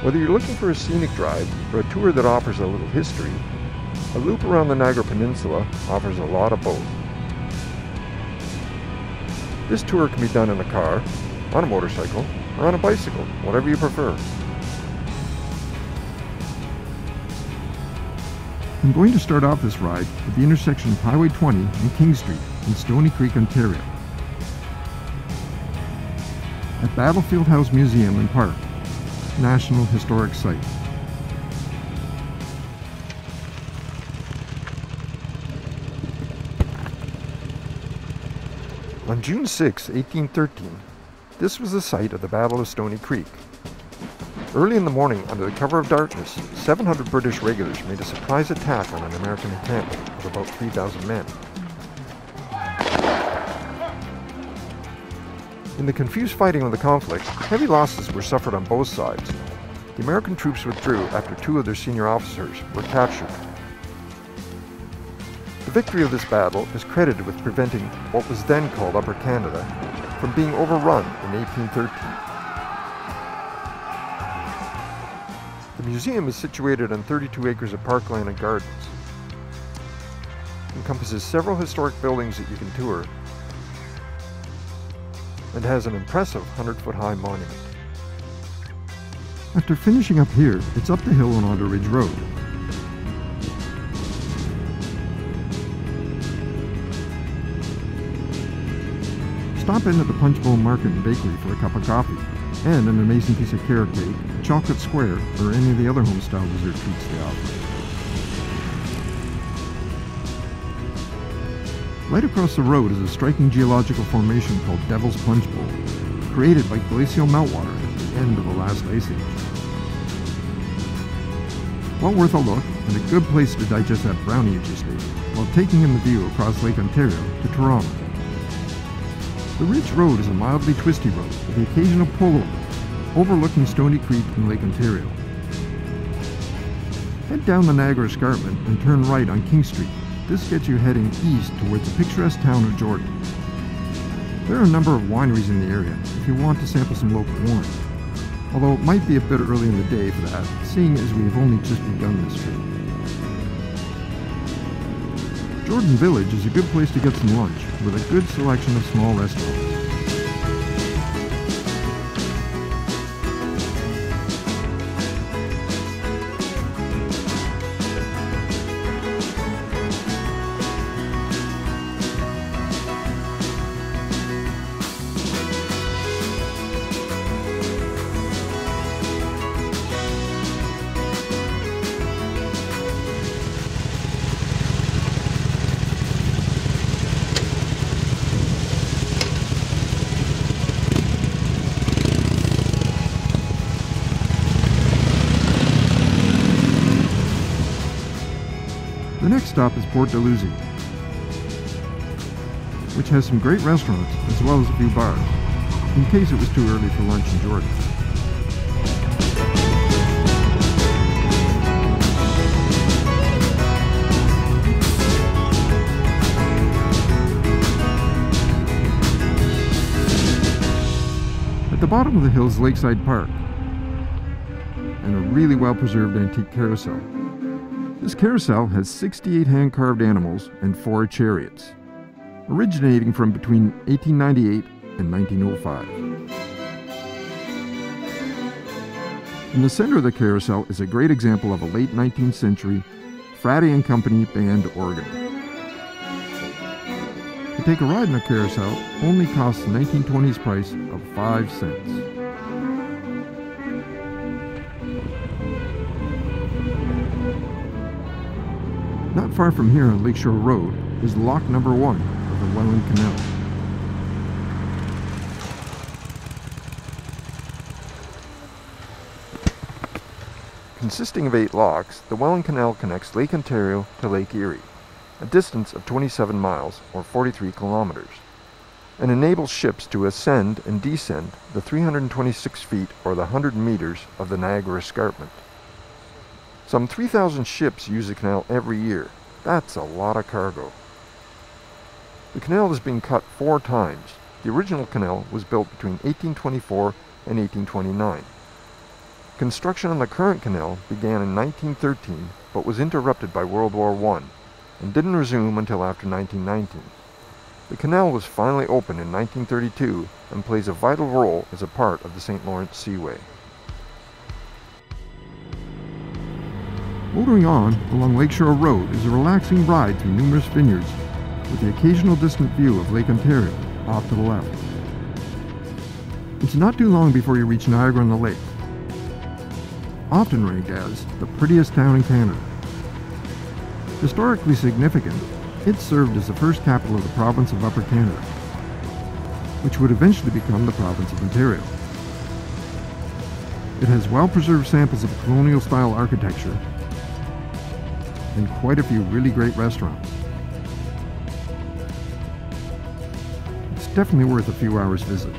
Whether you're looking for a scenic drive or a tour that offers a little history, a loop around the Niagara Peninsula offers a lot of both. This tour can be done in a car, on a motorcycle, or on a bicycle, whatever you prefer. I'm going to start off this ride at the intersection of Highway 20 and King Street in Stoney Creek, Ontario, at Battlefield House Museum and Park, National Historic Site. On June 6, 1813, this was the site of the Battle of Stoney Creek. Early in the morning, under the cover of darkness, 700 British regulars made a surprise attack on an American encampment of about 3,000 men. In the confused fighting of the conflict, heavy losses were suffered on both sides. The American troops withdrew after 2 of their senior officers were captured. The victory of this battle is credited with preventing what was then called Upper Canada from being overrun in 1813. The museum is situated on 32 acres of parkland and gardens. It encompasses several historic buildings that you can tour and has an impressive 100-foot-high monument. After finishing up here, it's up the hill and onto Ridge Road. Stop in at the Punch Bowl Market and Bakery for a cup of coffee and an amazing piece of carrot cake, chocolate square, or any of the other home-style dessert treats they offer. Right across the road is a striking geological formation called Devil's Punch Bowl, created by glacial meltwater at the end of the last ice age. Well worth a look, and a good place to digest that brownie you just ate, while taking in the view across Lake Ontario to Toronto. The Ridge Road is a mildly twisty road with the occasional pullover, overlooking Stoney Creek and Lake Ontario. Head down the Niagara Escarpment and turn right on King Street. This gets you heading east towards the picturesque town of Jordan. There are a number of wineries in the area if you want to sample some local wine, although it might be a bit early in the day for that, seeing as we have only just begun this trip. Jordan Village is a good place to get some lunch, with a good selection of small restaurants. The next stop is Port Dalhousie, which has some great restaurants as well as a few bars, in case it was too early for lunch in Jordan. At the bottom of the hill is Lakeside Park, and a really well-preserved antique carousel. This carousel has 68 hand-carved animals and 4 chariots, originating from between 1898 and 1905. In the center of the carousel is a great example of a late 19th century Frati and Company band organ. To take a ride in the carousel only costs the 1920s price of 5 cents. Not far from here on Lakeshore Road is lock number 1 of the Welland Canal. Consisting of 8 locks, the Welland Canal connects Lake Ontario to Lake Erie, a distance of 27 miles or 43 kilometers, and enables ships to ascend and descend the 326 feet or the 100 meters of the Niagara Escarpment. Some 3,000 ships use the canal every year. That's a lot of cargo. The canal has been cut 4 times. The original canal was built between 1824 and 1829. Construction on the current canal began in 1913 but was interrupted by World War I and didn't resume until after 1919. The canal was finally opened in 1932 and plays a vital role as a part of the St. Lawrence Seaway. Motoring on along Lakeshore Road is a relaxing ride through numerous vineyards with the occasional distant view of Lake Ontario off to the left. It's not too long before you reach Niagara-on-the-Lake, often ranked as the prettiest town in Canada. Historically significant, it served as the first capital of the province of Upper Canada, which would eventually become the province of Ontario. It has well-preserved samples of colonial-style architecture and quite a few really great restaurants. It's definitely worth a few hours visit.